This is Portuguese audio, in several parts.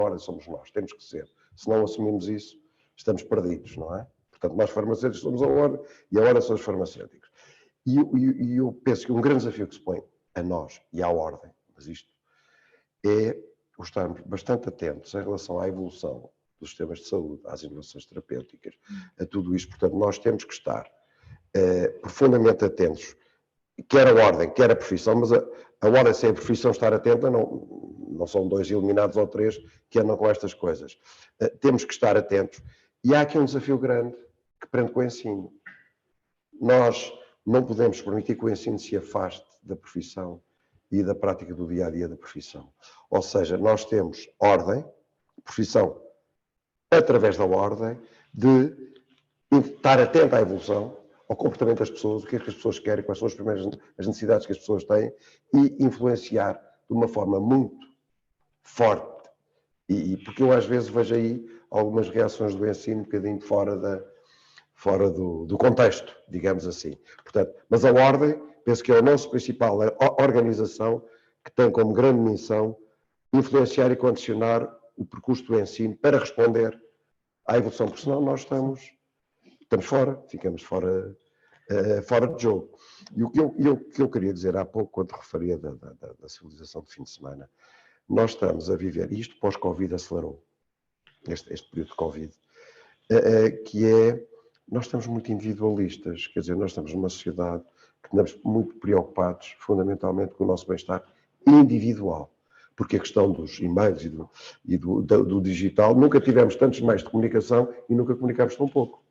hora somos nós, temos que ser. Se não assumimos isso, estamos perdidos, não é? Portanto, nós farmacêuticos somos a hora e a hora são os farmacêuticos. E eu penso que um grande desafio que se põe a nós e à ordem, mas isto é estarmos bastante atentos em relação à evolução dos sistemas de saúde, às inovações terapêuticas, a tudo isto. Portanto, nós temos que estar profundamente atentos, quer a ordem, quer a profissão, mas a ordem sem a profissão estar atenta, não são 2 eliminados ou 3 que andam com estas coisas. Temos que estar atentos. E há aqui um desafio grande que prende com o ensino. Nós não podemos permitir que o ensino se afaste da profissão e da prática do dia-a-dia da profissão. Ou seja, nós temos ordem, profissão, através da ordem, de estar atento à evolução, ao comportamento das pessoas, o que é que as pessoas querem, quais são as necessidades que as pessoas têm, e influenciar de uma forma muito forte. Porque eu às vezes vejo aí algumas reações do ensino um bocadinho fora do contexto, digamos assim. Portanto, mas a ordem, penso que é a nossa principal organização que tem como grande missão influenciar e condicionar o percurso do ensino para responder à evolução, porque senão nós estamos fora, ficamos fora de jogo. E o que eu queria dizer há pouco, quando referia da civilização de fim de semana, nós estamos a viver, e isto pós-Covid acelerou, este período de Covid, que é, nós estamos muito individualistas, quer dizer, nós estamos numa sociedade que estamos muito preocupados, fundamentalmente, com o nosso bem-estar individual. Porque a questão dos e-mails e do digital, nunca tivemos tantos meios de comunicação e nunca comunicámos tão pouco.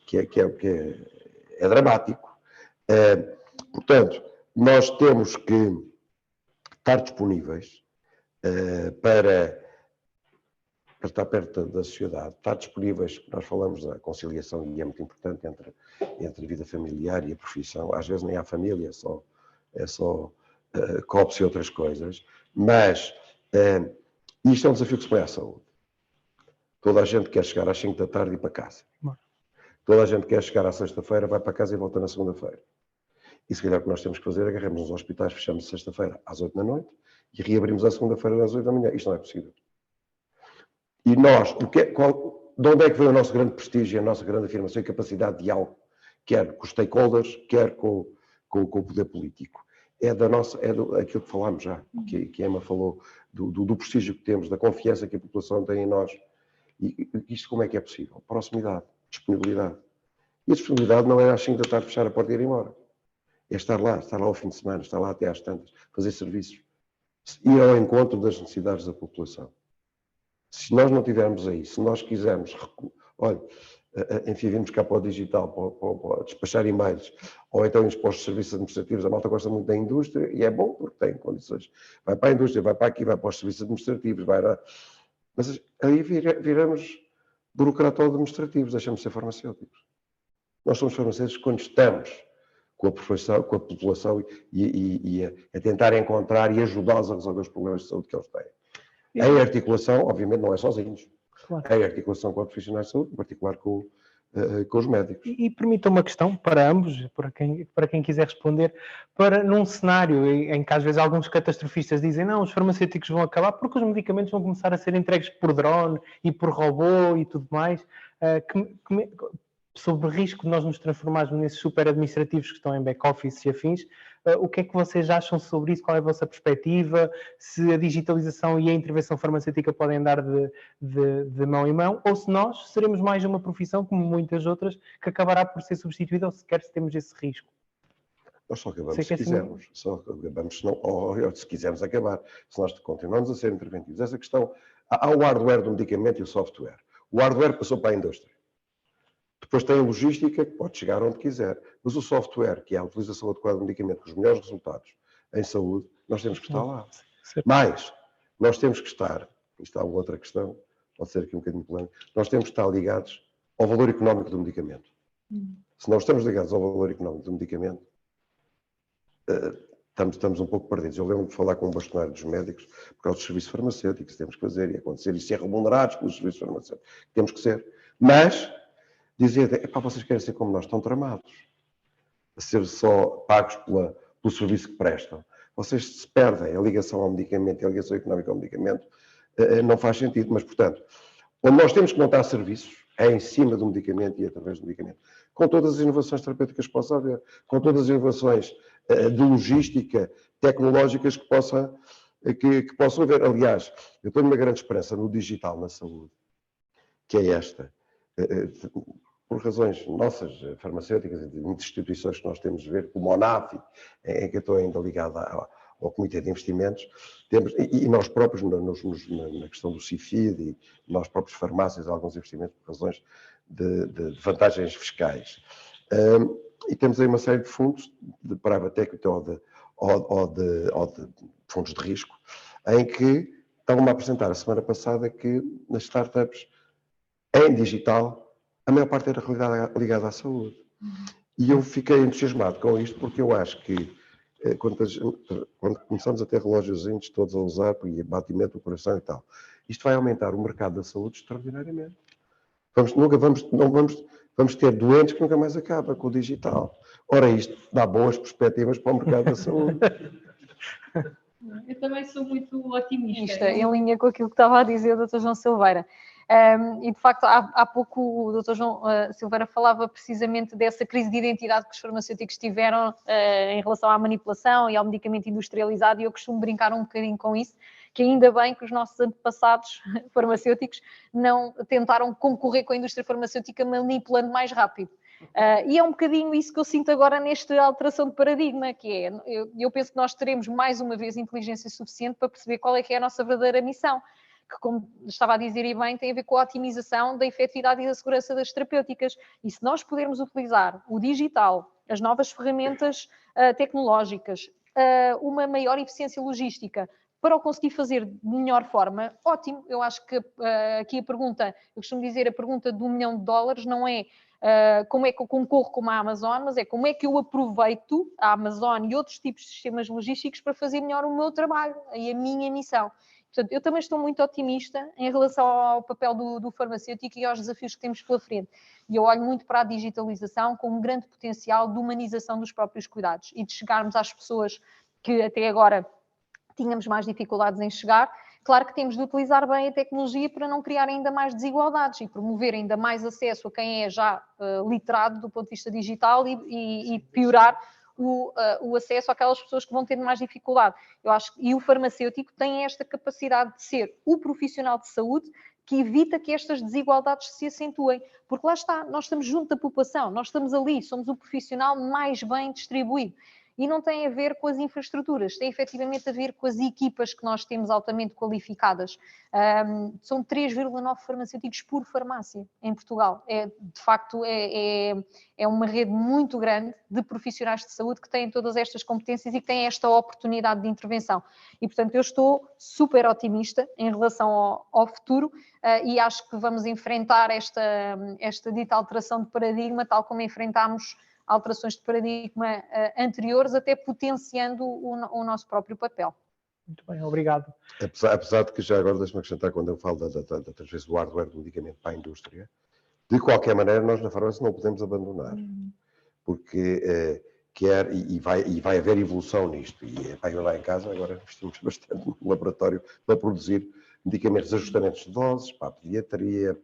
Que é dramático. Portanto, nós temos que estar disponíveis para estar perto da sociedade, estar disponíveis, nós falamos da conciliação e é muito importante entre a vida familiar e a profissão, às vezes nem há família, é só copos e outras coisas, mas isto é um desafio que se põe à saúde. Toda a gente quer chegar às 5 da tarde e ir para casa. Toda a gente quer chegar à sexta-feira, vai para casa e volta na segunda-feira. E se calhar o que nós temos que fazer é agarrarmos nos hospitais, fechamos sexta-feira às 8 da noite e reabrimos à segunda-feira às 8 da manhã. Isto não é possível. E nós, de onde é que veio o nosso grande prestígio, a nossa grande afirmação e capacidade de diálogo, quer com os stakeholders, quer com o poder político? É aquilo que falámos já, que a Emma falou, do prestígio que temos, da confiança que a população tem em nós. E isto como é que é possível? Proximidade, disponibilidade. E a disponibilidade não é às 5 da tarde fechar a porta e ir embora. É estar lá ao fim de semana, estar lá até às tantas, fazer serviços. Ir ao encontro das necessidades da população. Se nós não tivermos aí, se nós quisermos, olha, enfim, vimos cá para o digital, para despachar e-mails, ou então irmos para os serviços administrativos, a malta gosta muito da indústria, e é bom porque tem condições. Vai para a indústria, vai para aqui, vai para os serviços administrativos, mas aí viramos burocrato-administrativos, deixamos de ser farmacêuticos. Nós somos farmacêuticos quando estamos com a população e a tentar encontrar e ajudá-los a resolver os problemas de saúde que eles têm. Em articulação, obviamente, não é sozinhos. Claro. Em articulação com os profissionais de saúde, em particular com os médicos. E permita uma questão para ambos, para quem quiser responder, num cenário em que às vezes alguns catastrofistas dizem não, os farmacêuticos vão acabar porque os medicamentos vão começar a ser entregues por drone e por robô e tudo mais, sobre o risco de nós nos transformarmos nesses super administrativos que estão em back-office e afins. O que é que vocês acham sobre isso? Qual é a vossa perspectiva? Se a digitalização e a intervenção farmacêutica podem andar de mão em mão, ou se nós seremos mais uma profissão, como muitas outras, que acabará por ser substituída, ou sequer se temos esse risco? Nós só acabamos se quisermos. Só acabamos, ou se quisermos acabar. Se nós continuamos a ser interventivos. Essa questão, há o hardware do medicamento e o software. O hardware passou para a indústria. Depois tem a logística, que pode chegar onde quiser. Mas o software, que é a utilização adequada do medicamento, com os melhores resultados em saúde, nós temos que estar lá. Mas, nós temos que estar, isto há outra questão, pode ser aqui um bocadinho polémico, nós temos que estar ligados ao valor económico do medicamento. Se não estamos ligados ao valor económico do medicamento, estamos um pouco perdidos. Eu lembro de falar com um bastonário dos médicos por causa dos serviços farmacêuticos, temos que fazer e acontecer, e ser remunerados pelos serviços farmacêuticos. Temos que ser. Mas, dizer, vocês querem ser como nós, estão tramados. A ser só pagos pelo serviço que prestam. Vocês se perdem a ligação ao medicamento e a ligação económica ao medicamento, não faz sentido. Mas, portanto, onde nós temos que montar serviços é em cima do medicamento e através do medicamento. Com todas as inovações terapêuticas que possa haver, com todas as inovações de logística, tecnológicas que possam haver. Aliás, eu tenho uma grande esperança no digital na saúde, que é esta. Por razões nossas, farmacêuticas, e de muitas instituições que nós temos de ver, como a ONAF, em que eu estou ainda ligado ao Comitê de Investimentos, temos, e nós próprios, na questão do CIFID, e nós próprios farmácias, alguns investimentos por razões de vantagens fiscais. E temos aí uma série de fundos, de private equity ou de fundos de risco, em que estavam-me a apresentar a semana passada que nas startups em digital, a maior parte era ligada à saúde. E eu fiquei entusiasmado com isto, porque eu acho que quando começamos a ter relógiozinhos todos a usar, e batimento do coração e tal, isto vai aumentar o mercado da saúde extraordinariamente. Vamos ter doentes que nunca mais acabam com o digital. Ora, isto dá boas perspectivas para o mercado da saúde. Eu também sou muito otimista. Em linha com aquilo que estava a dizer o Dr. João Silveira. E, de facto, há pouco o Dr. João Silveira falava precisamente dessa crise de identidade que os farmacêuticos tiveram em relação à manipulação e ao medicamento industrializado, e eu costumo brincar um bocadinho com isso, que ainda bem que os nossos antepassados farmacêuticos não tentaram concorrer com a indústria farmacêutica manipulando mais rápido. E é um bocadinho isso que eu sinto agora nesta alteração de paradigma, que é, eu penso que nós teremos mais uma vez inteligência suficiente para perceber qual é que é a nossa verdadeira missão, que, como estava a dizer e bem, tem a ver com a otimização da efetividade e da segurança das terapêuticas. E se nós pudermos utilizar o digital, as novas ferramentas tecnológicas, uma maior eficiência logística, para o conseguir fazer de melhor forma, ótimo. Eu acho que aqui a pergunta, eu costumo dizer, a pergunta do $1 milhão não é como é que eu concorro com a Amazon, mas é como é que eu aproveito a Amazon e outros tipos de sistemas logísticos para fazer melhor o meu trabalho e a minha missão. Portanto, eu também estou muito otimista em relação ao papel do farmacêutico e aos desafios que temos pela frente. E eu olho muito para a digitalização com um grande potencial de humanização dos próprios cuidados e de chegarmos às pessoas que até agora tínhamos mais dificuldades em chegar. Claro que temos de utilizar bem a tecnologia para não criar ainda mais desigualdades e promover ainda mais acesso a quem é já literado do ponto de vista digital e piorar o acesso àquelas pessoas que vão ter mais dificuldade. Eu acho que o farmacêutico tem esta capacidade de ser o profissional de saúde que evita que estas desigualdades se acentuem. Porque lá está, nós estamos junto da população, nós estamos ali, somos o profissional mais bem distribuído. E não tem a ver com as infraestruturas, tem efetivamente a ver com as equipas que nós temos altamente qualificadas. São 3,9 farmacêuticos por farmácia em Portugal. De facto, é uma rede muito grande de profissionais de saúde que têm todas estas competências e que têm esta oportunidade de intervenção. E, portanto, eu estou super otimista em relação ao futuro e acho que vamos enfrentar esta dita alteração de paradigma, tal como enfrentámos alterações de paradigma anteriores, até potenciando o nosso próprio papel. Muito bem, obrigado. Apesar de que já agora deixe-me acrescentar, quando eu falo da transferência do hardware do medicamento para a indústria, de qualquer maneira nós na farmácia não podemos abandonar, porque quer e vai haver evolução nisto, e eu lá em casa agora investimos bastante no laboratório para produzir medicamentos, ajustamentos de doses, para a pediatria,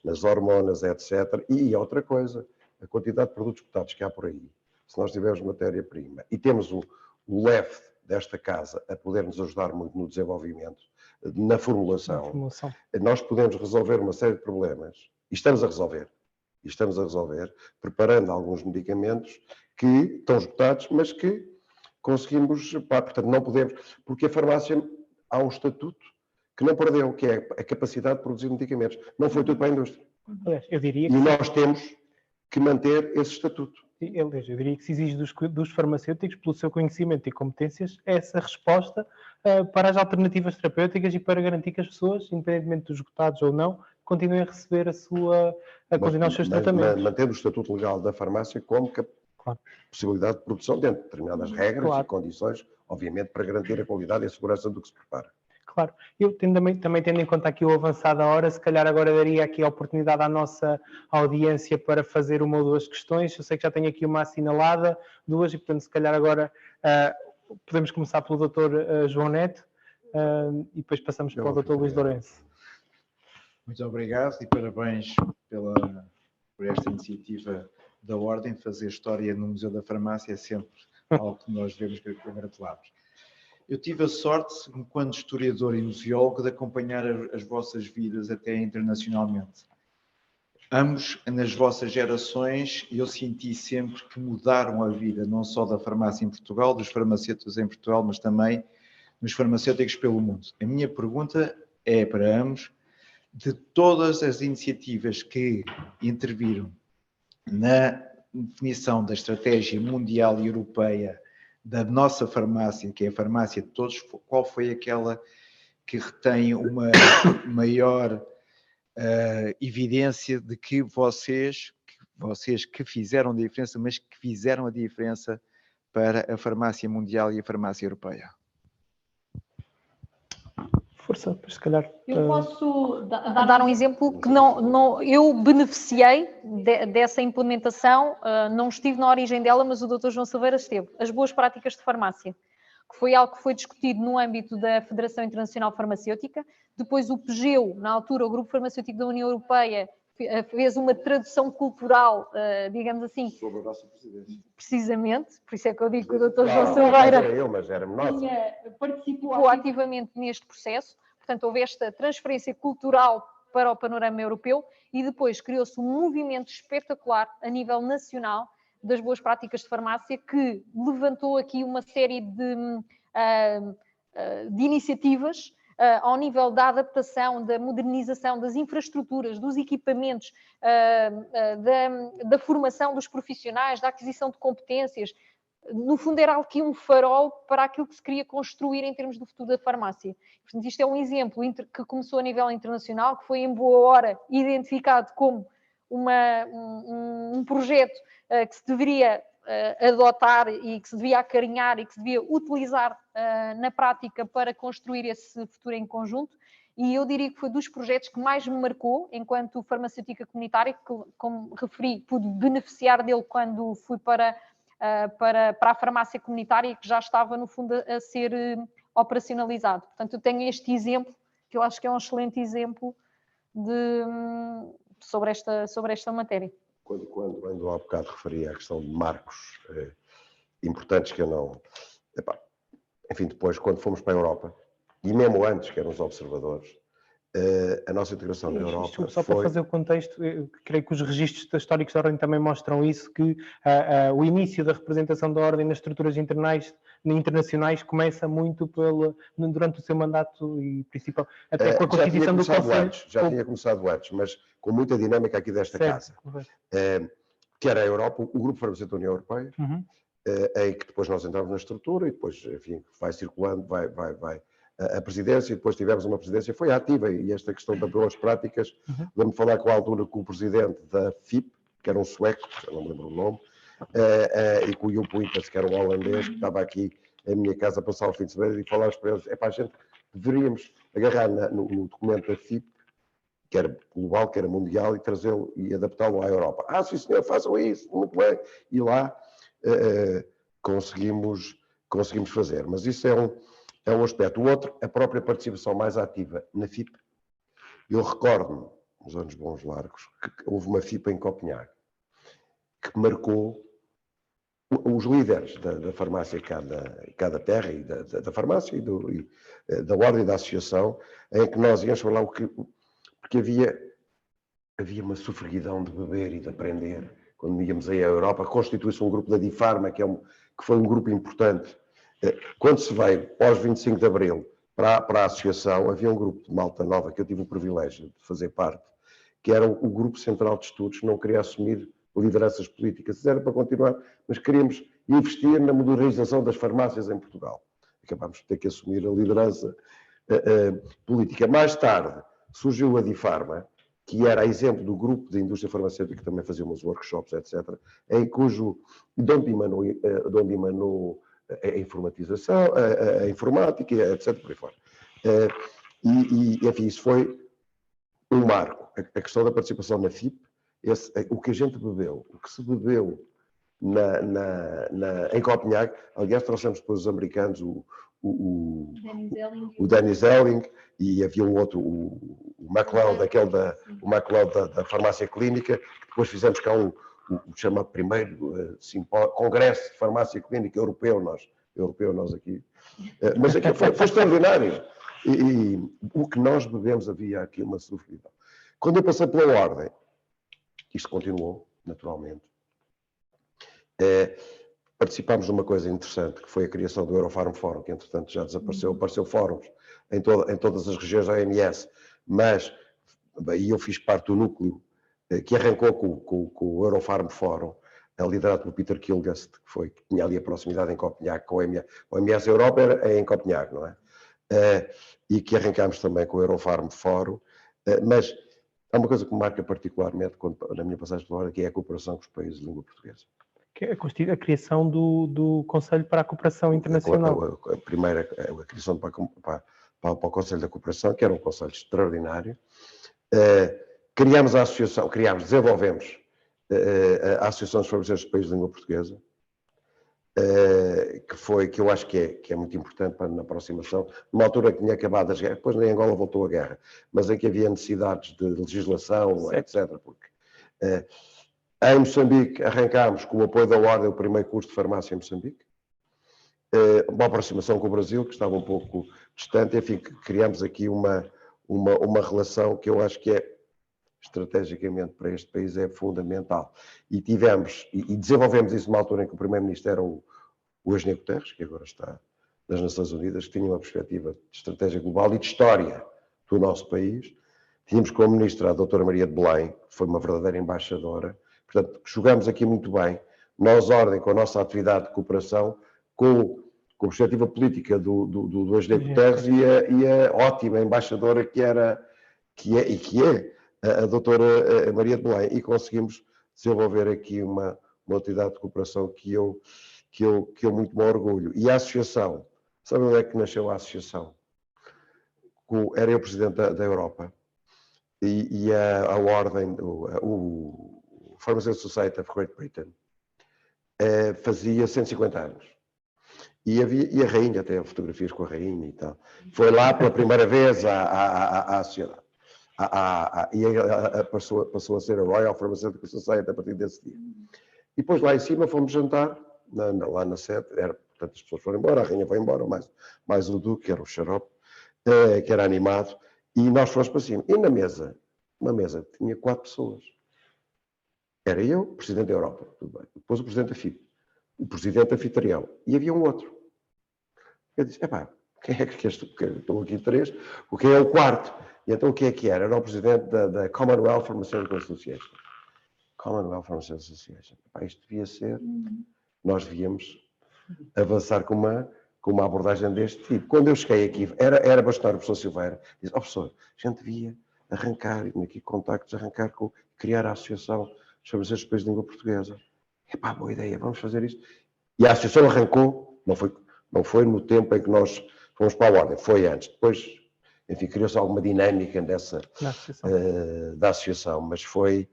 nas hormonas, etc. E outra coisa, a quantidade de produtos cotados que há por aí, se nós tivermos matéria-prima e temos o LEF desta casa a poder nos ajudar muito no desenvolvimento, na formulação, nós podemos resolver uma série de problemas, e estamos a resolver, preparando alguns medicamentos que estão esgotados, mas que conseguimos, portanto não podemos, porque a farmácia há um estatuto que não perdeu, que é a capacidade de produzir medicamentos. Não foi tudo para a indústria. Eu diria que e nós temos que manter esse estatuto. Eu diria que se exige dos farmacêuticos, pelo seu conhecimento e competências, essa resposta para as alternativas terapêuticas e para garantir que as pessoas, independentemente dos esgotados ou não, continuem a receber continuar os seus tratamentos. Mantendo o estatuto legal da farmácia como possibilidade de produção dentro de determinadas regras e condições, obviamente, para garantir a qualidade e a segurança do que se prepara. Claro. Eu também tendo em conta aqui o avançado da hora, se calhar agora daria aqui a oportunidade à nossa audiência para fazer uma ou duas questões. Eu sei que já tenho aqui uma assinalada, duas, e portanto se calhar agora podemos começar pelo Dr. João Neto. e depois passamos para o Dr. Luís Lourenço. Muito obrigado e parabéns por esta iniciativa da Ordem. Fazer história no Museu da Farmácia é sempre algo que nós devemos congratular-nos. Eu tive a sorte, enquanto historiador e museólogo, de acompanhar as vossas vidas até internacionalmente. Ambos, nas vossas gerações, eu senti sempre que mudaram a vida, não só da farmácia em Portugal, dos farmacêuticos em Portugal, mas também dos farmacêuticos pelo mundo. A minha pergunta é para ambos: de todas as iniciativas que interviram na definição da estratégia mundial e europeia da nossa farmácia, que é a farmácia de todos, qual foi aquela que retém uma maior evidência de que vocês que fizeram a diferença, mas que fizeram a diferença para a farmácia mundial e a farmácia europeia? Força, se calhar. Eu posso Dar um exemplo que eu beneficiei dessa implementação, não estive na origem dela, mas o Dr. João Silveira esteve. As boas práticas de farmácia, que foi algo que foi discutido no âmbito da Federação Internacional Farmacêutica. Depois o PGEU, na altura o Grupo Farmacêutico da União Europeia, fez uma tradução cultural, digamos assim. Sobre a nossa presidência. Precisamente, por isso é que eu digo que o Dr. João Silveira participou ativamente neste processo. Portanto, houve esta transferência cultural para o panorama europeu e depois criou-se um movimento espetacular a nível nacional das boas práticas de farmácia que levantou aqui uma série de iniciativas ao nível da adaptação, da modernização das infraestruturas, dos equipamentos, da formação dos profissionais, da aquisição de competências. No fundo, era aqui um farol para aquilo que se queria construir em termos do futuro da farmácia. Portanto, isto é um exemplo que começou a nível internacional, que foi em boa hora identificado como um projeto que se deveria adotar e que se devia acarinhar e que se devia utilizar na prática para construir esse futuro em conjunto. E eu diria que foi dos projetos que mais me marcou enquanto farmacêutica comunitária, que, como referi, pude beneficiar dele quando fui para a farmácia comunitária, que já estava, no fundo, a ser operacionalizado. Portanto, eu tenho este exemplo, que eu acho que é um excelente exemplo sobre esta matéria. Quando há bocado referia à questão de marcos importantes que eu não... Enfim, depois, quando fomos para a Europa, e mesmo antes, que eram os observadores, a nossa integração na Europa só para fazer o contexto, eu creio que os registros históricos da Ordem também mostram isso, que o início da representação da Ordem nas estruturas internacionais começa muito durante o seu mandato e principal, até com a constituição do Conselho. Já tinha começado antes, mas com muita dinâmica aqui desta casa. Que era a Europa, o Grupo Farmacêutico da União Europeia, em que depois nós entramos na estrutura e depois, enfim, vai circulando, vai a presidência, e depois tivemos uma presidência, foi ativa, e esta questão das boas práticas, lembro-me de falar com a altura com o presidente da FIP, que era um sueco, eu não me lembro o nome, e com o Joop Winkels, que era um holandês, que estava aqui em minha casa a passar o fim de semana, e falámos para eles, a gente deveríamos agarrar no documento da FIP, que era global, que era mundial, e trazê-lo e adaptá-lo à Europa. Sim senhor, façam isso, muito bem. E lá conseguimos fazer, mas isso é um aspecto. O outro, a própria participação mais ativa na FIP. Eu recordo-me, nos anos bons largos, que houve uma FIP em Copenhague, que marcou os líderes da farmácia cada terra, e da farmácia, e da ordem da associação, em que nós íamos falar porque havia uma sofreguidão de beber e de aprender. Quando íamos aí à Europa, constitui-se um grupo da Difarma, que foi um grupo importante. Quando se veio aos 25 de Abril para a associação, havia um grupo de malta nova que eu tive o privilégio de fazer parte, que era o Grupo Central de Estudos, que não queria assumir lideranças políticas. Era para continuar, mas queríamos investir na modernização das farmácias em Portugal. Acabámos de ter que assumir a liderança política. Mais tarde surgiu a Difarma, que era exemplo do grupo de indústria farmacêutica, que também fazia uns workshops, etc., em cujo onde emanou a informatização, a informática, etc., por aí fora. Enfim, isso foi um marco. A questão da participação na FIP, o que a gente bebeu, o que se bebeu em Copenhague, aliás, trouxemos depois os americanos, o o Danny Zelling, e havia um outro, o MacLeod, o MacLeod da farmácia clínica, que depois fizemos cá o chamado primeiro Congresso de Farmácia Clínica Europeu, nós aqui. Mas aquilo foi extraordinário. E o que nós bebemos, havia aqui uma sofrida. Quando eu passei pela Ordem, isto continuou, naturalmente, participámos de uma coisa interessante, que foi a criação do Eurofarm Forum, que entretanto já desapareceu, apareceu fóruns em todas as regiões da OMS, mas e eu fiz parte do núcleo que arrancou com o Eurofarm Forum, liderado pelo Peter Kilgast, que tinha ali a proximidade em Copenhague, com a OMS Europa é em Copenhague, não é? E que arrancámos também com o Eurofarm Forum, mas há uma coisa que me marca particularmente na minha passagem pela Ordem, que é a cooperação com os países de língua portuguesa. Que é a criação do Conselho para a Cooperação Internacional. A primeira, a criação para o Conselho da Cooperação, que era um conselho extraordinário. Desenvolvemos a Associação dos Farmacêuticos dos Países de Língua Portuguesa, que eu acho que é muito importante na aproximação, numa altura que tinha acabado as guerras, depois em Angola voltou a guerra, mas em que havia necessidades de legislação, etc. Porque, em Moçambique arrancámos com o apoio da Ordem o primeiro curso de farmácia em Moçambique, uma aproximação com o Brasil, que estava um pouco distante, enfim, criámos aqui uma relação que eu acho que estrategicamente para este país é fundamental. E desenvolvemos isso numa altura em que o Primeiro-Ministro era o Eugênio Guterres, que agora está nas Nações Unidas, que tinha uma perspectiva de estratégia global e de história do nosso país. Tínhamos como Ministra a doutora Maria de Belém, que foi uma verdadeira embaixadora. Portanto, jogamos aqui muito bem. Nós, Ordem, com a nossa atividade de cooperação, com a perspectiva política do Eugênio Guterres e a ótima embaixadora que é a doutora Maria de Belém, e conseguimos desenvolver aqui uma atividade de cooperação que eu muito me orgulho. E a associação, sabe onde é que nasceu a associação? Era eu presidente da Europa, e a Ordem, o Pharmaceutical Society of Great Britain, fazia 150 anos. E a rainha, até fotografias com a rainha e tal. Foi lá pela primeira vez à sociedade. E passou a ser a Royal Pharmaceutical Society a partir desse dia. E depois lá em cima fomos jantar, lá na sede, portanto as pessoas foram embora, a rainha foi embora, mais o Duque, que era o xarope, que era animado, e nós fomos para cima. E na mesa, uma mesa, tinha 4 pessoas. Era eu, Presidente da Europa, tudo bem. Depois o Presidente da FIP, o Presidente anfitrião, e havia um outro. Eu disse, quem é que és tu? Estão aqui 3, quem é o quarto? E então o que é que era? Era o Presidente da Commonwealth Pharmaceutical Association. Commonwealth Pharmaceutical Association. Isto devia ser... Nós devíamos avançar com uma abordagem deste tipo. Quando eu cheguei aqui, era bastonar o professor Silveira, disse, professor, a gente devia arrancar, aqui contactos, criar a Associação dos Farmacêuticos dos Países de Língua Portuguesa. Boa ideia, vamos fazer isto. E a Associação arrancou, não foi no tempo em que nós fomos para a Ordem, foi antes. Depois, enfim, criou-se alguma dinâmica da Associação, mas foi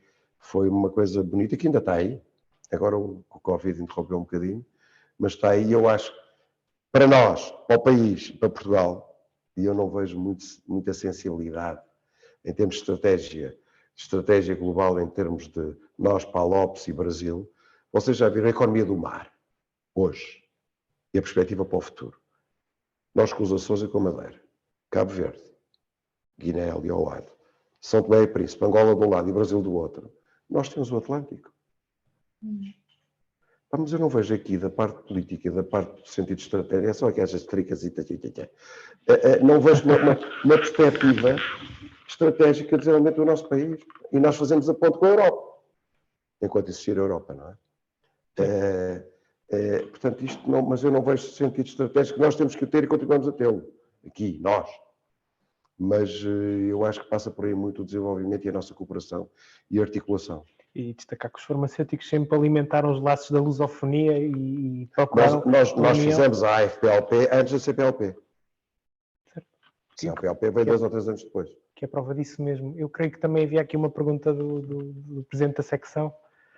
uma coisa bonita que ainda está aí. Agora o Covid interrompeu um bocadinho, mas está aí. Eu acho, para nós, para o país, para Portugal, e eu não vejo muita sensibilidade em termos de estratégia global, em termos de nós, Palopes e Brasil. Vocês já viram a economia do mar, hoje, e a perspectiva para o futuro. Nós com os Açores e com a Madeira, Cabo Verde, Guiné ali ao lado, São Tomé e Príncipe, Angola de um lado e Brasil do outro. Nós temos o Atlântico. Mas eu não vejo aqui, da parte política, da parte do sentido estratégico, é só aquelas tricas e não vejo uma perspectiva estratégica de desenvolvimento do nosso país. E nós fazemos a ponte com a Europa, enquanto existir a Europa, não é? Portanto, isto não, mas eu não vejo sentido estratégico. Nós temos que o ter e continuamos a tê-lo. Aqui, nós. Mas eu acho que passa por aí muito o desenvolvimento e a nossa cooperação e articulação. E destacar que os farmacêuticos sempre alimentaram os laços da lusofonia e procuraram... Nós fizemos a AFPLP antes da CPLP. Certo. A CPLP veio 2 ou 3 anos depois. Que é prova disso mesmo. Eu creio que também havia aqui uma pergunta do Presidente da secção.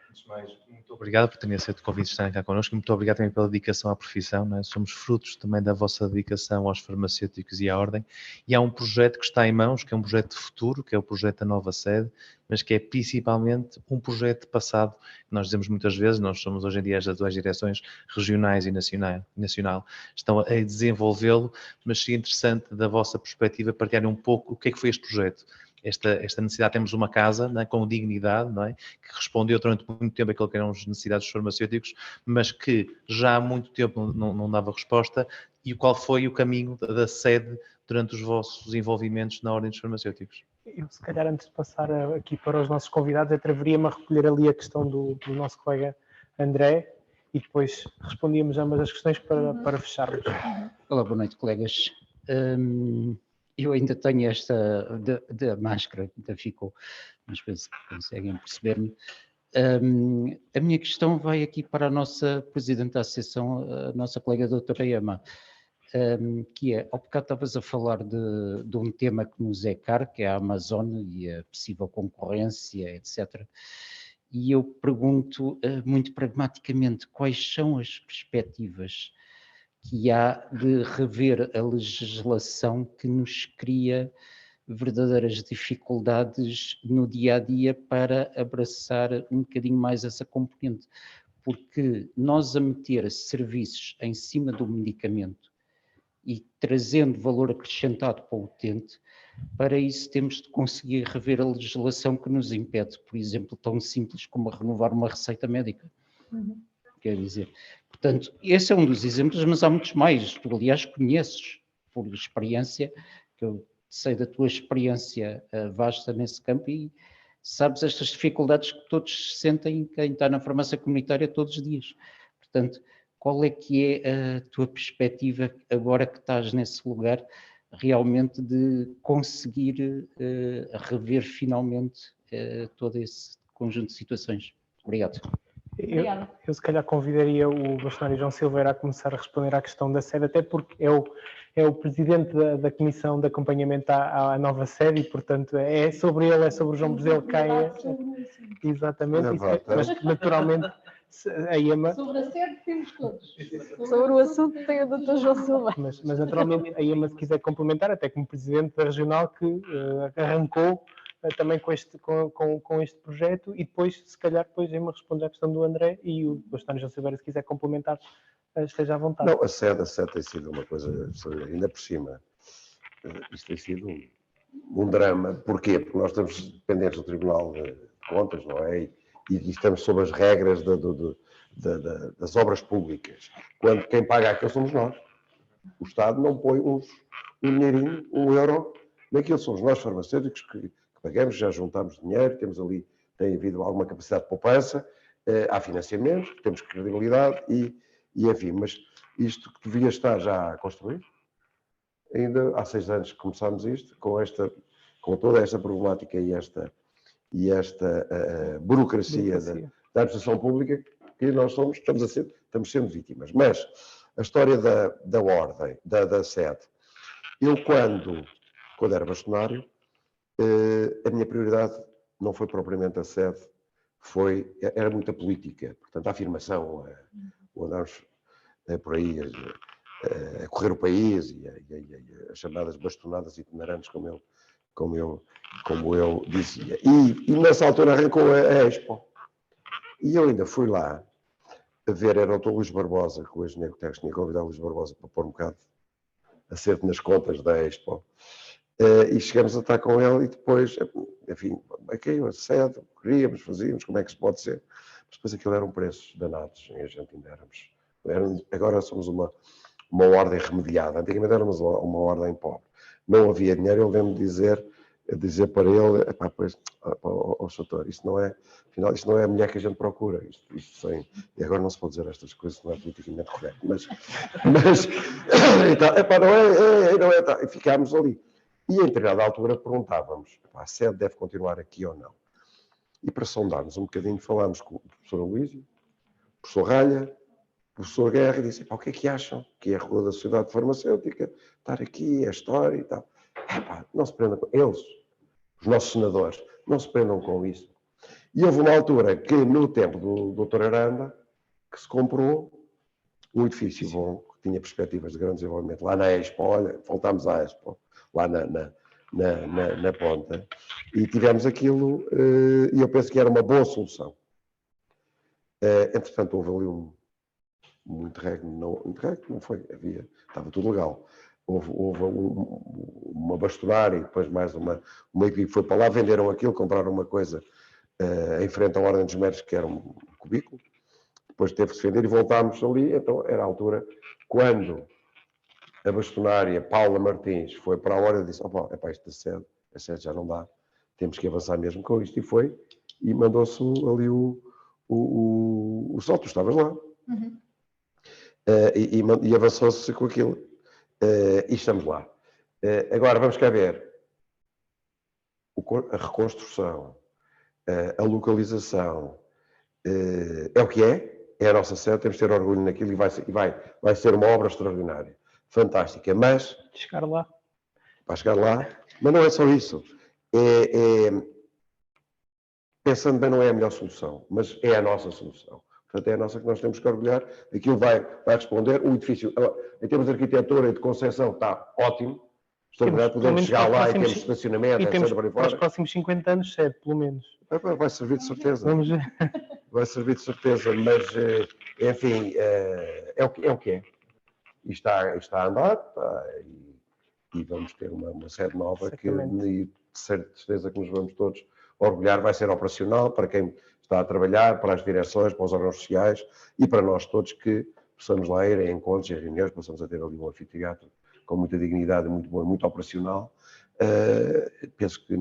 Antes de mais, muito obrigado por terem aceito o convite de estarem cá connosco e muito obrigado também pela dedicação à profissão. Não é? Somos frutos também da vossa dedicação aos farmacêuticos e à ordem. E há um projeto que está em mãos, que é um projeto de futuro, que é o projeto da nova sede, mas que é principalmente um projeto de passado. Nós dizemos muitas vezes, nós somos hoje em dia as duas direções regionais e nacional, estão a desenvolvê-lo, mas seria interessante da vossa perspectiva partilhar um pouco o que é que foi este projeto. Esta necessidade, temos uma casa, não é, com dignidade, não é, que respondeu durante muito tempo àquilo que eram as necessidades dos farmacêuticos, mas que já há muito tempo não dava resposta, e qual foi o caminho da sede durante os vossos envolvimentos na Ordem dos Farmacêuticos? Eu, se calhar, antes de passar aqui para os nossos convidados, atreveria-me a recolher ali a questão do nosso colega André, e depois respondíamos ambas as questões para fecharmos. Olá, boa noite, colegas. Eu ainda tenho esta da máscara, ainda ficou, mas penso que conseguem perceber-me. A minha questão vai aqui para a nossa Presidente da Associação, a nossa colega doutora Ema, que é, ao bocado estavas a falar de um tema que nos é caro, que é a Amazônia e a possível concorrência, etc. E eu pergunto muito pragmaticamente quais são as perspectivas que há de rever a legislação que nos cria verdadeiras dificuldades no dia-a-dia para abraçar um bocadinho mais essa componente. Porque nós a meter serviços em cima do medicamento e trazendo valor acrescentado para o utente, para isso temos de conseguir rever a legislação que nos impede, por exemplo, tão simples como renovar uma receita médica. Quer dizer, portanto, esse é um dos exemplos, mas há muitos mais. Tu, aliás, conheces por experiência, que eu sei da tua experiência vasta nesse campo e sabes estas dificuldades que todos sentem, quem está na farmácia comunitária todos os dias. Portanto, qual é que é a tua perspectiva agora que estás nesse lugar, realmente de conseguir rever finalmente todo esse conjunto de situações? Obrigado. Eu se calhar convidaria o bastonário João Silveira a começar a responder à questão da sede, até porque é o presidente da Comissão de Acompanhamento à nova sede e, portanto, é sobre ele, é sobre o João Bezerra que cai. Exatamente, mas naturalmente a EMA... Sobre a sede temos todos. Sobre o assunto tem o Dr. João Silva. Mas naturalmente a EMA, se quiser complementar, até como presidente da regional que arrancou também com este projeto, e depois, se calhar, depois a EMA responde à questão do André e o bastonário João Silveira, se quiser complementar, esteja à vontade. Não, a sede tem sido uma coisa, ainda por cima, isto tem sido um drama. Porquê? Porque nós estamos dependentes do Tribunal de Contas, não é? E estamos sob as regras das obras públicas. Quando quem paga aquilo somos nós. O Estado não põe um dinheirinho, €1 naquilo. Somos nós, farmacêuticos, que pagamos, já juntamos dinheiro, tem havido alguma capacidade de poupança, há financiamento, temos credibilidade e enfim, mas isto que devia estar já a construir, ainda há 6 anos que começámos isto, com toda esta problemática e esta burocracia da administração pública, que nós estamos sendo vítimas. Mas a história da ordem, da sede, eu quando era bastonário, a minha prioridade não foi propriamente a sede, era muita política, portanto a afirmação, andarmos por aí a correr o país e as chamadas bastonadas itinerantes, como eu dizia. E nessa altura arrancou a Expo. E eu ainda fui lá a ver, era o Dr. Luís Barbosa, que o engenheiro Guterres tinha convidado o Luís Barbosa para pôr um bocado acerto nas contas da Expo. E chegamos a estar com ele e depois, enfim, aqui a sede, queríamos, fazíamos, como é que se pode ser? Mas depois aquilo eram preços danados e a gente ainda éramos. Agora somos uma ordem remediada. Antigamente éramos uma ordem pobre. Não havia dinheiro, ele veio-me dizer para ele, doutor, isto não é a mulher que a gente procura, e agora não se pode dizer estas coisas, não é politicamente correto, mas então, não é, tá. E ficámos ali. E em determinada altura perguntávamos, a sede deve continuar aqui ou não? E para sondarmos um bocadinho, falámos com o professor Luísio, o professor Ralha, o professor Guerra, e disse, o que é que acham? Que é a Rua da Sociedade Farmacêutica, estar aqui, a história e tal. Não se prendam com eles, os nossos senadores, não se prendam com isso. E houve uma altura que, no tempo do Dr. Aranda, que se comprou um edifício bom, que tinha perspectivas de grande desenvolvimento, lá na Expo, olha, voltámos à Expo, lá na ponta, e tivemos aquilo, e eu penso que era uma boa solução. Entretanto, houve ali um interregno, não foi, estava tudo legal. Houve uma bastonária e depois mais uma equipe que foi para lá, venderam aquilo, compraram uma coisa em frente à Ordem dos Méritos, que era um cubículo, depois teve-se vender e voltámos ali, então era a altura, quando a bastonária Paula Martins foi para a Ordem, disse, opa, epá, isto a sede já não dá, temos que avançar mesmo com isto, e foi, e mandou-se ali o sol, tu estavas lá. Uhum. E avançou-se com aquilo. E estamos lá. Agora vamos cá ver a reconstrução, a localização, é o que é a nossa sede, temos de ter orgulho naquilo e vai ser uma obra extraordinária, fantástica, mas Chegar lá. vai chegar lá, mas não é só isso. Pensando bem, não é a melhor solução, mas é a nossa solução. Portanto, é a nossa que nós temos que orgulhar. Aquilo vai responder. O edifício, em termos de arquitetura e de concepção, está ótimo. Podemos chegar lá e temos estacionamento, etc. Para os próximos 50 anos, 7, pelo menos. Vai servir de certeza. Vamos ver. Vai servir de certeza, mas, enfim, é o que é. E está a andar, e vamos ter uma sede nova que, de certeza que nos vamos todos orgulhar, vai ser operacional para quem está a trabalhar, para as direções, para os órgãos sociais e para nós todos que possamos lá ir em encontros e em reuniões, possamos ter ali um anfiteatro com muita dignidade, muito bom, muito operacional. Penso que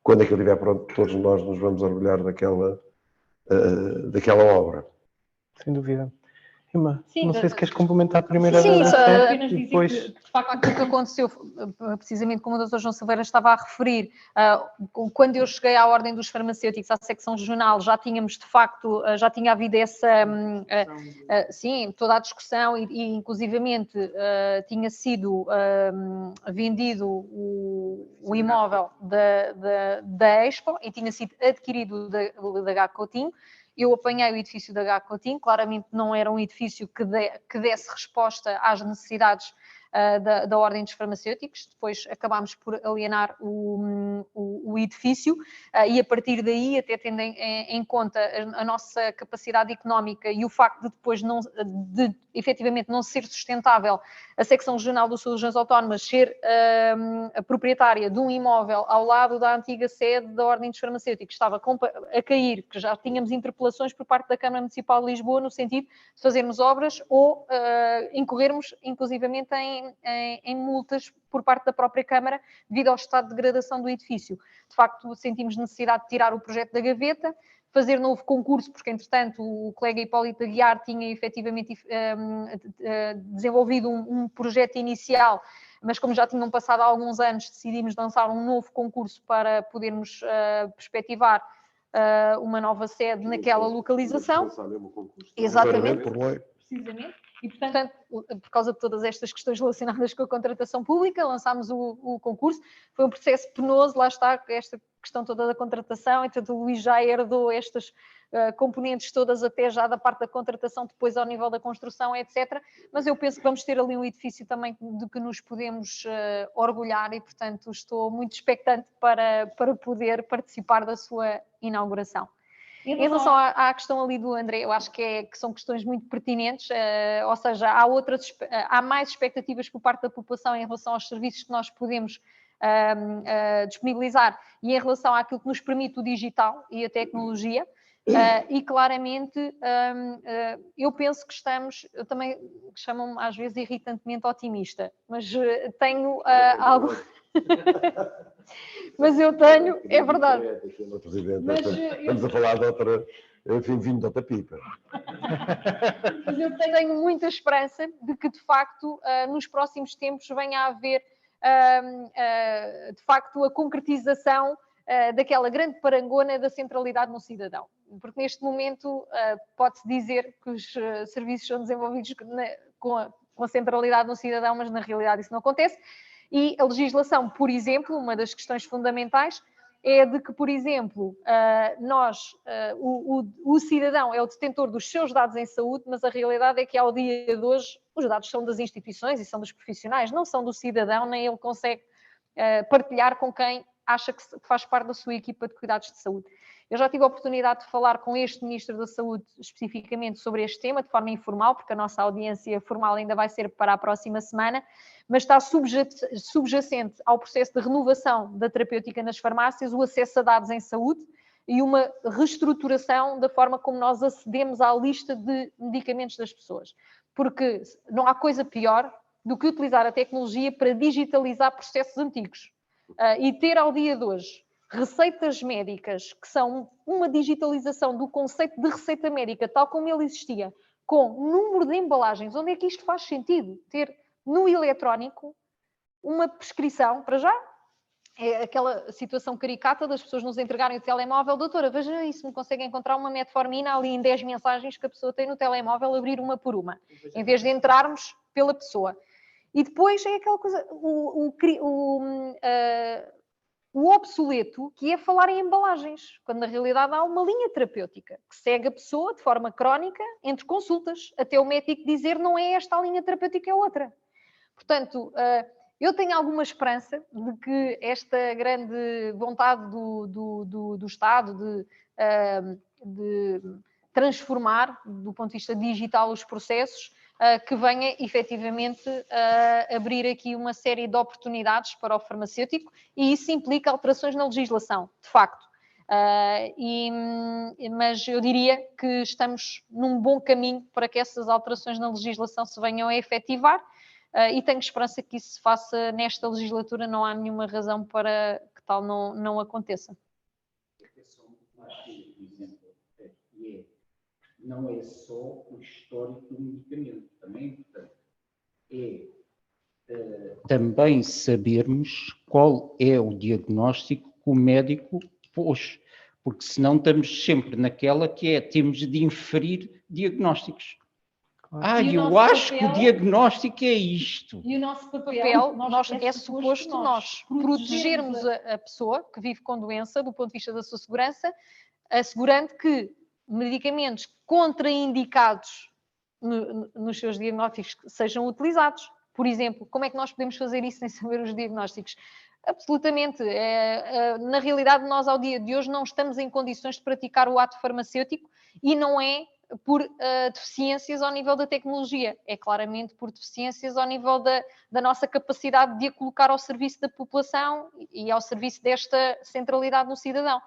quando aquilo estiver pronto, todos nós nos vamos orgulhar daquela obra. Sem dúvida. Irmã, Sim, não sei se queres complementar a primeira Sim, vez. apenas E dizer depois... que, de facto, Aquilo que aconteceu, precisamente como o Dr. João Silveira estava a referir, quando eu cheguei à Ordem dos Farmacêuticos, à secção regional, já tínhamos, de facto, já tinha havido essa, sim, toda a discussão e inclusivamente, tinha sido vendido o imóvel da Expo e tinha sido adquirido da H. Coutinho. Eu apanhei o edifício da H. Coutinho, claramente não era um edifício que desse resposta às necessidades da Ordem dos Farmacêuticos, depois acabámos por alienar o edifício e a partir daí, até tendo em conta a nossa capacidade económica e o facto de depois de efetivamente não ser sustentável a secção regional do Sul das Regiões Autónomas ser a proprietária de um imóvel ao lado da antiga sede da Ordem dos Farmacêuticos, estava a cair, que já tínhamos interpelações por parte da Câmara Municipal de Lisboa no sentido de fazermos obras ou incorrermos inclusivamente em multas por parte da própria Câmara devido ao estado de degradação do edifício. De facto, sentimos necessidade de tirar o projeto da gaveta, fazer novo concurso, porque entretanto o colega Hipólito Aguiar tinha efetivamente desenvolvido um projeto inicial, mas como já tinham passado alguns anos, decidimos lançar um novo concurso para podermos perspectivar uma nova sede naquela localização. Exatamente. precisamente. E, portanto, por causa de todas estas questões relacionadas com a contratação pública, lançámos o concurso. Foi um processo penoso, lá está, esta questão toda da contratação, então o Luís já herdou estas componentes todas até já da parte da contratação, depois ao nível da construção, etc. Mas eu penso que vamos ter ali um edifício também de que nos podemos orgulhar e, portanto, estou muito expectante para poder participar da sua inauguração. Em relação à questão ali do André, eu acho que são questões muito pertinentes, ou seja, há mais expectativas por parte da população em relação aos serviços que nós podemos disponibilizar e em relação àquilo que nos permite o digital e a tecnologia. E claramente eu penso que eu também chamam-me às vezes irritantemente otimista, mas tenho algo... Mas eu tenho, é verdade. Estamos a falar de outra, enfim, vindo de outra pipa. Mas eu tenho muita esperança de que, de facto, nos próximos tempos venha a haver, de facto, a concretização daquela grande parangona da centralidade no cidadão. Porque neste momento pode-se dizer que os serviços são desenvolvidos com a centralidade no cidadão, mas na realidade isso não acontece. E a legislação, por exemplo, uma das questões fundamentais é de que, por exemplo, o cidadão é o detentor dos seus dados em saúde, mas a realidade é que ao dia de hoje os dados são das instituições e são dos profissionais, não são do cidadão, nem ele consegue partilhar com quem acha que faz parte da sua equipa de cuidados de saúde. Eu já tive a oportunidade de falar com este Ministro da Saúde especificamente sobre este tema, de forma informal, porque a nossa audiência formal ainda vai ser para a próxima semana, mas está subjacente ao processo de renovação da terapêutica nas farmácias o acesso a dados em saúde e uma reestruturação da forma como nós acedemos à lista de medicamentos das pessoas. Porque não há coisa pior do que utilizar a tecnologia para digitalizar processos antigos. E ter ao dia de hoje receitas médicas que são uma digitalização do conceito de receita médica, tal como ele existia, com número de embalagens, onde é que isto faz sentido? Ter no eletrónico uma prescrição, para já, é aquela situação caricata das pessoas nos entregarem o telemóvel, doutora, veja aí se me consegue encontrar uma metformina ali em 10 mensagens que a pessoa tem no telemóvel, abrir uma por uma, em vez de entrarmos pela pessoa. E depois é aquela coisa, o obsoleto, que é falar em embalagens, quando na realidade há uma linha terapêutica que segue a pessoa de forma crónica entre consultas, até o médico dizer não é esta a linha terapêutica, é outra. Portanto, eu tenho alguma esperança de que esta grande vontade do Estado de transformar, do ponto de vista digital, os processos, que venha efetivamente abrir aqui uma série de oportunidades para o farmacêutico, e isso implica alterações na legislação, de facto. Mas eu diria que estamos num bom caminho para que essas alterações na legislação se venham a efetivar, e tenho esperança que isso se faça nesta legislatura, não há nenhuma razão para que tal não aconteça. Não é só o histórico do medicamento, também é importante. É também sabermos qual é o diagnóstico que o médico pôs, porque senão estamos sempre naquela que é, temos de inferir diagnósticos. Eu acho que o diagnóstico é isto. E o nosso papel é suposto nós protegermos a pessoa que vive com doença do ponto de vista da sua segurança, assegurando que medicamentos contraindicados nos seus diagnósticos sejam utilizados. Por exemplo, como é que nós podemos fazer isso sem saber os diagnósticos? Absolutamente. Na realidade, nós ao dia de hoje não estamos em condições de praticar o ato farmacêutico, e não é por deficiências ao nível da tecnologia, é claramente por deficiências ao nível da nossa capacidade de a colocar ao serviço da população e ao serviço desta centralidade no cidadão.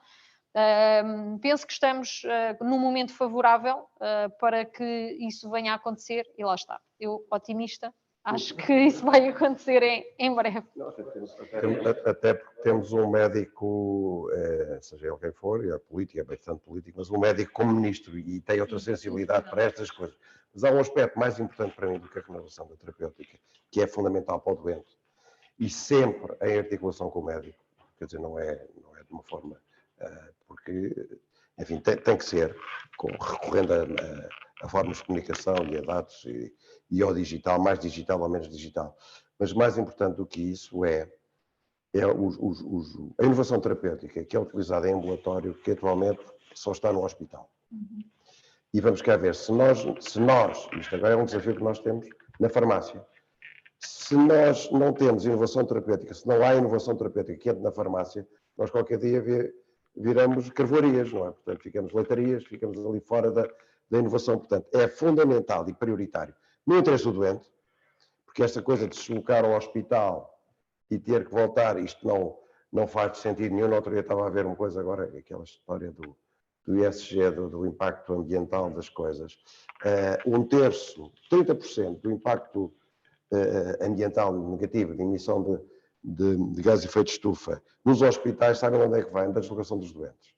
Penso que estamos num momento favorável para que isso venha a acontecer, e lá está. Eu, otimista, acho que isso vai acontecer em breve. Até porque temos um médico, seja ele quem for, e a política é bastante político, mas um médico como ministro, e tem outra sensibilidade para estas coisas. Mas há um aspecto mais importante para mim do que a renovação da terapêutica, que é fundamental para o doente, e sempre em articulação com o médico, quer dizer, não é de uma forma... porque, enfim, tem que ser recorrendo a formas de comunicação e a dados e ao digital, mais digital ou menos digital. Mas mais importante do que isso é a inovação terapêutica que é utilizada em ambulatório, que atualmente só está no hospital. E vamos cá ver, se nós, isto agora é um desafio que nós temos na farmácia, se nós não temos inovação terapêutica, se não há inovação terapêutica que entre na farmácia, nós qualquer dia viramos carvoarias, não é? Portanto, ficamos leitarias, ficamos ali fora da inovação. Portanto, é fundamental e prioritário no interesse do doente, porque esta coisa de se deslocar ao hospital e ter que voltar, isto não faz sentido nenhum. No outro dia estava a ver uma coisa agora, aquela história do ESG, do impacto ambiental das coisas. 30% do impacto ambiental negativo, de emissão de gás de efeito de estufa nos hospitais, sabem onde é que vem? Da deslocação dos doentes.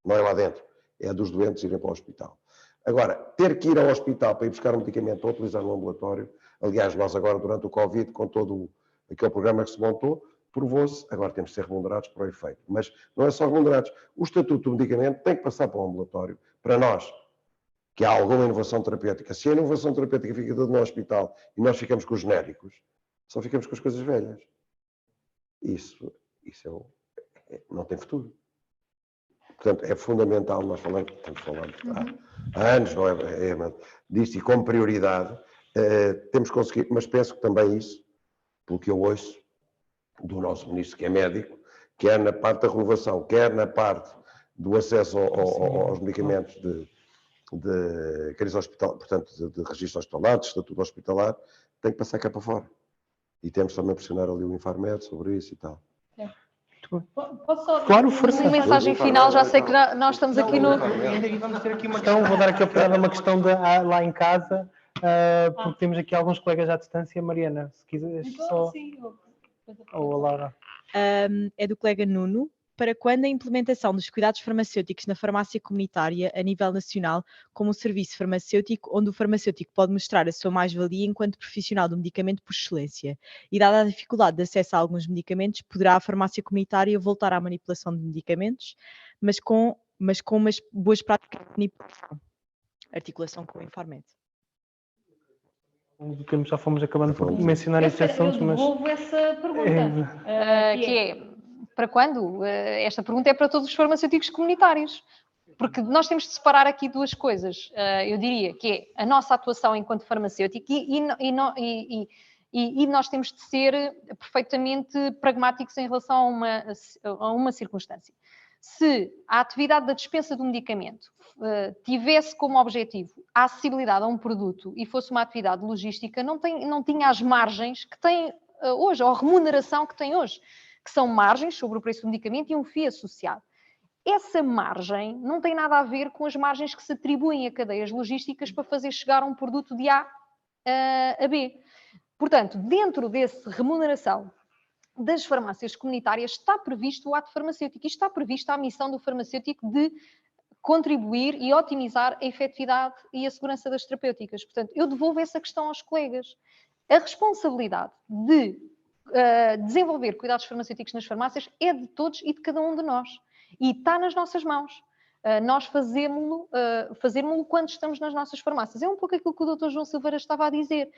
Não é lá dentro, é dos doentes irem para o hospital. Agora, ter que ir ao hospital para ir buscar um medicamento ou utilizar no ambulatório, aliás, nós agora durante o Covid, com todo aquele programa que se montou, provou-se, agora temos de ser remunerados para o efeito. Mas não é só remunerados. O estatuto do medicamento tem que passar para o ambulatório, para nós, que há alguma inovação terapêutica. Se a inovação terapêutica fica toda no hospital e nós ficamos com os genéricos, só ficamos com as coisas velhas. Isso não não tem futuro. Portanto, é fundamental, nós estamos falando há anos, não é, disto, e como prioridade, temos conseguido, mas penso que também isso, pelo que eu ouço do nosso ministro, que é médico, quer na parte da renovação, quer na parte do acesso aos medicamentos de crise hospitalar, portanto, de registro hospitalar, de estatuto hospitalar, tem que passar cá para fora. E temos também a pressionar ali o Infarmed sobre isso e tal. Posso só Claro, força. Uma mensagem final, já sei que nós estamos aqui no... Ainda vamos ter aqui uma questão, vou dar aqui a oportunidade a uma questão lá em casa, porque temos aqui alguns colegas à distância. Mariana, se quiseres só... Ou a Laura. É do colega Nuno. Para quando a implementação dos cuidados farmacêuticos na farmácia comunitária a nível nacional, como um serviço farmacêutico, onde o farmacêutico pode mostrar a sua mais-valia enquanto profissional do medicamento por excelência? E dada a dificuldade de acesso a alguns medicamentos, poderá a farmácia comunitária voltar à manipulação de medicamentos, mas com umas boas práticas de manipulação? Articulação com o Infarmed. Já fomos acabando por mencionar estes assuntos, mas... Eu devolvo essa pergunta. que é, para quando? Esta pergunta é para todos os farmacêuticos comunitários. Porque nós temos de separar aqui duas coisas. Eu diria que é a nossa atuação enquanto farmacêutico e nós temos de ser perfeitamente pragmáticos em relação a uma circunstância. Se a atividade da dispensa do medicamento tivesse como objetivo a acessibilidade a um produto e fosse uma atividade logística, não tinha as margens que tem hoje, ou a remuneração que tem hoje, que são margens sobre o preço do medicamento e um FII associado. Essa margem não tem nada a ver com as margens que se atribuem a cadeias logísticas para fazer chegar um produto de A a B. Portanto, dentro dessa remuneração das farmácias comunitárias está previsto o ato farmacêutico e está prevista a missão do farmacêutico de contribuir e otimizar a efetividade e a segurança das terapêuticas. Portanto, eu devolvo essa questão aos colegas. A responsabilidade de desenvolver cuidados farmacêuticos nas farmácias é de todos e de cada um de nós. E está nas nossas mãos. Nós fazemos-lo quando estamos nas nossas farmácias. É um pouco aquilo que o Dr. João Silveira estava a dizer.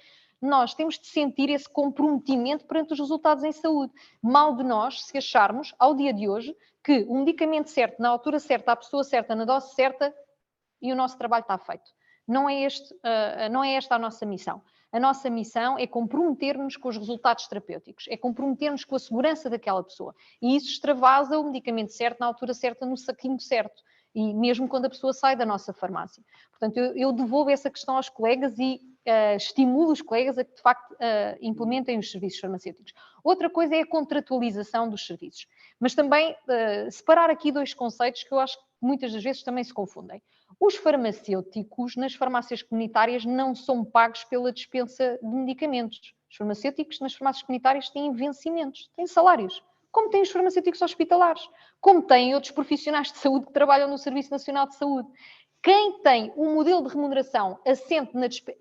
Nós temos de sentir esse comprometimento perante os resultados em saúde. Mal de nós se acharmos, ao dia de hoje, que o medicamento certo, na altura certa, à pessoa certa, na dose certa, e o nosso trabalho está feito. Não é esta a nossa missão. A nossa missão é comprometer-nos com os resultados terapêuticos, é comprometer-nos com a segurança daquela pessoa. E isso extravasa o medicamento certo, na altura certa, no saquinho certo. E mesmo quando a pessoa sai da nossa farmácia. Portanto, eu devolvo essa questão aos colegas e estimulo os colegas a que, de facto, implementem os serviços farmacêuticos. Outra coisa é a contratualização dos serviços. Mas também separar aqui dois conceitos que eu acho que muitas das vezes também se confundem. Os farmacêuticos nas farmácias comunitárias não são pagos pela dispensa de medicamentos. Os farmacêuticos nas farmácias comunitárias têm vencimentos, têm salários, como têm os farmacêuticos hospitalares, como têm outros profissionais de saúde que trabalham no Serviço Nacional de Saúde. Quem tem um modelo de remuneração assente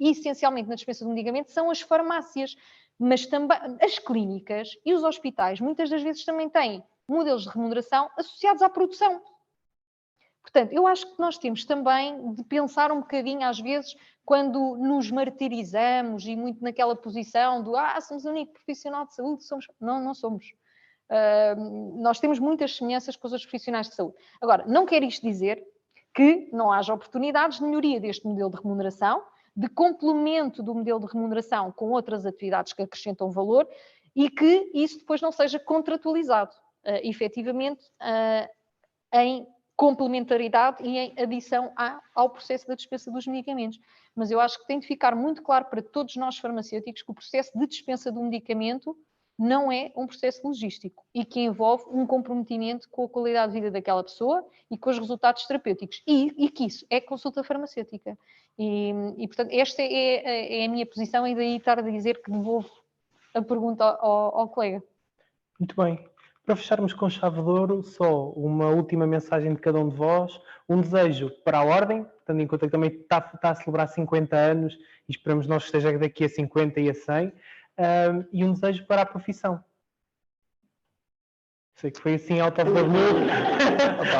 essencialmente na dispensa de medicamentos são as farmácias, mas também as clínicas e os hospitais muitas das vezes também têm modelos de remuneração associados à produção. Portanto, eu acho que nós temos também de pensar um bocadinho, às vezes, quando nos martirizamos e muito naquela posição do somos o único profissional de saúde, não somos. Nós temos muitas semelhanças com os outros profissionais de saúde. Agora, não quer isto dizer que não haja oportunidades de melhoria deste modelo de remuneração, de complemento do modelo de remuneração com outras atividades que acrescentam valor e que isso depois não seja contratualizado, efetivamente, em complementaridade e em adição ao processo da dispensa dos medicamentos. Mas eu acho que tem de ficar muito claro para todos nós farmacêuticos que o processo de dispensa do medicamento não é um processo logístico e que envolve um comprometimento com a qualidade de vida daquela pessoa e com os resultados terapêuticos. E que isso é consulta farmacêutica. E portanto, esta é a minha posição e daí estar a dizer que devolvo a pergunta ao colega. Muito bem. Para fecharmos com chave de ouro, só uma última mensagem de cada um de vós, um desejo para a Ordem, tendo em conta que também está a celebrar 50 anos e esperamos nós que esteja daqui a 50 e a 100, e um desejo para a profissão. Sei que foi assim out of the blue,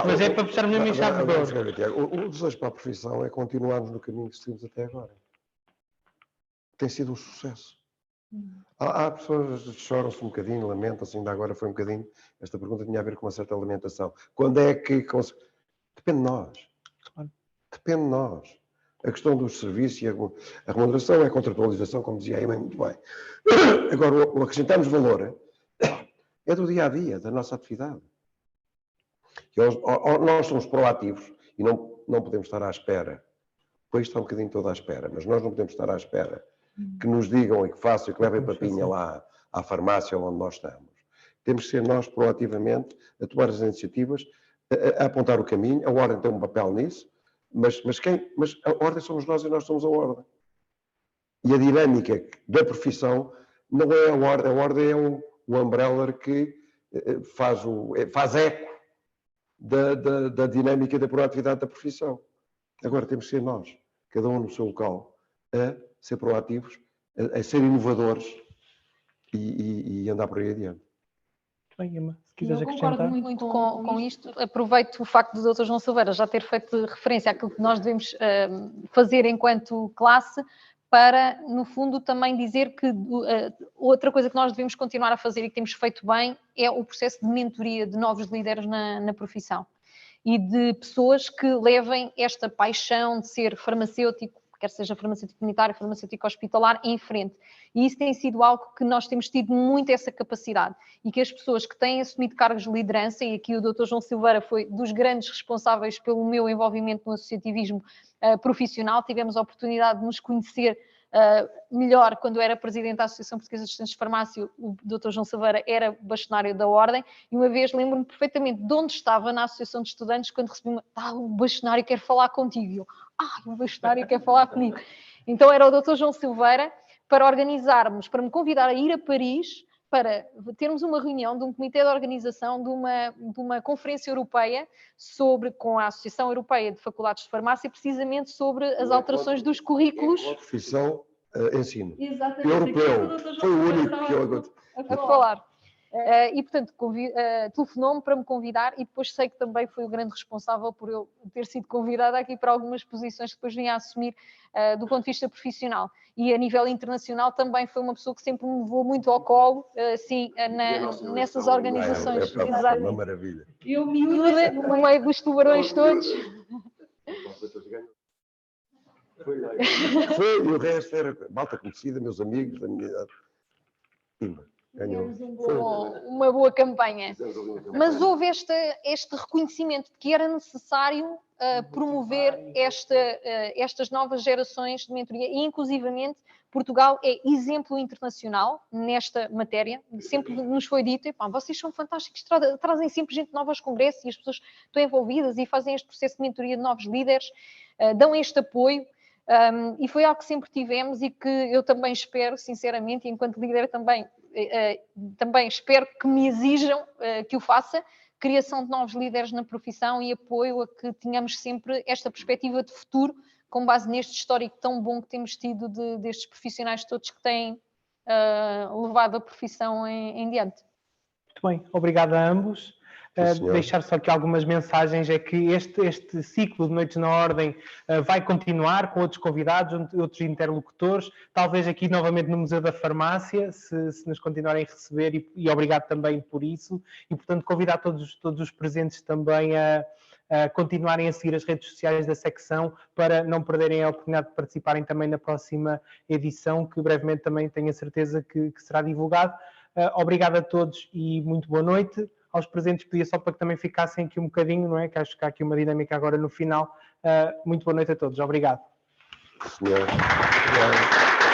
mas é para fecharmos a minha chave de ouro. O desejo para a profissão é continuarmos no caminho que seguimos até agora. Tem sido um sucesso. Há pessoas que choram-se um bocadinho, lamentam-se, ainda agora foi um bocadinho. Esta pergunta tinha a ver com uma certa lamentação. Quando é que... Depende de nós. Depende de nós. A questão dos serviços e a remuneração é a contratualização, como dizia aí muito bem. Agora, o acrescentarmos valor é do dia-a-dia, da nossa atividade. Nós somos proativos e não podemos estar à espera. Pois está um bocadinho todo à espera, mas nós não podemos estar à espera que nos digam e que façam e que levem papinha lá à farmácia onde nós estamos. Temos que ser nós proativamente a tomar as iniciativas, a apontar o caminho. A Ordem tem um papel nisso, mas a Ordem somos nós e nós somos a Ordem. E a dinâmica da profissão não é a Ordem é o umbrella que faz eco da dinâmica da proatividade da profissão. Agora temos que ser nós, cada um no seu local, a ser proativos, a ser inovadores e andar por aí adiante. Bem, Emma, se quiseres Eu concordo acrescentar. muito com isto. Aproveito o facto do Dr. João Silveira já ter feito referência àquilo que nós devemos fazer enquanto classe, para, no fundo, também dizer que outra coisa que nós devemos continuar a fazer e que temos feito bem é o processo de mentoria de novos líderes na profissão e de pessoas que levem esta paixão de ser farmacêutico, quer seja farmacêutico comunitário, farmacêutico hospitalar, em frente. E isso tem sido algo que nós temos tido muito essa capacidade e que as pessoas que têm assumido cargos de liderança, e aqui o Dr. João Silveira foi dos grandes responsáveis pelo meu envolvimento no associativismo profissional, tivemos a oportunidade de nos conhecer melhor quando eu era presidente da Associação Portuguesa de Estudantes de Farmácia. O Dr. João Silveira era bastonário da Ordem e uma vez lembro-me perfeitamente de onde estava na Associação de Estudantes quando recebi o bastonário quer falar contigo. E eu, o bastonário quer falar comigo. Então era o Dr. João Silveira para organizarmos, para me convidar a ir a Paris, para termos uma reunião de um comitê de organização de uma conferência europeia com a Associação Europeia de Faculdades de Farmácia, precisamente sobre as alterações dos currículos. Profissão, ensino. Exatamente. Europeu. Foi o único que eu... A falar. E, portanto, telefonou-me para me convidar e depois sei que também foi o grande responsável por eu ter sido convidada aqui para algumas posições que depois vinha a assumir do ponto de vista profissional. E a nível internacional também foi uma pessoa que sempre me levou muito ao colo, assim, nessas organizações. É uma maravilha. Eu No meio dos tubarões todos. Foi, e o resto era malta conhecida, meus amigos da minha idade. Ganhou. Uma boa campanha. Mas houve este reconhecimento de que era necessário promover estas novas gerações de mentoria e, inclusivamente, Portugal é exemplo internacional nesta matéria. Sempre nos foi dito, vocês são fantásticos, trazem sempre gente nova aos congressos e as pessoas estão envolvidas e fazem este processo de mentoria de novos líderes, dão este apoio. E foi algo que sempre tivemos e que eu também espero, sinceramente, e enquanto líder também espero que me exijam que o faça, criação de novos líderes na profissão e apoio a que tenhamos sempre esta perspectiva de futuro com base neste histórico tão bom que temos tido destes profissionais todos que têm levado a profissão em diante. Muito bem, obrigado a ambos. Deixar só aqui algumas mensagens, é que este ciclo de Noites na Ordem vai continuar com outros convidados, outros interlocutores, talvez aqui novamente no Museu da Farmácia, se nos continuarem a receber, e obrigado também por isso, e portanto convidar todos os presentes também a continuarem a seguir as redes sociais da secção para não perderem a oportunidade de participarem também na próxima edição, que brevemente também tenho a certeza que será divulgado. Obrigado a todos e muito boa noite. Aos presentes pedia só para que também ficassem aqui um bocadinho, não é? Que acho que há aqui uma dinâmica agora no final. Muito boa noite a todos. Obrigado. Senhor. Obrigado.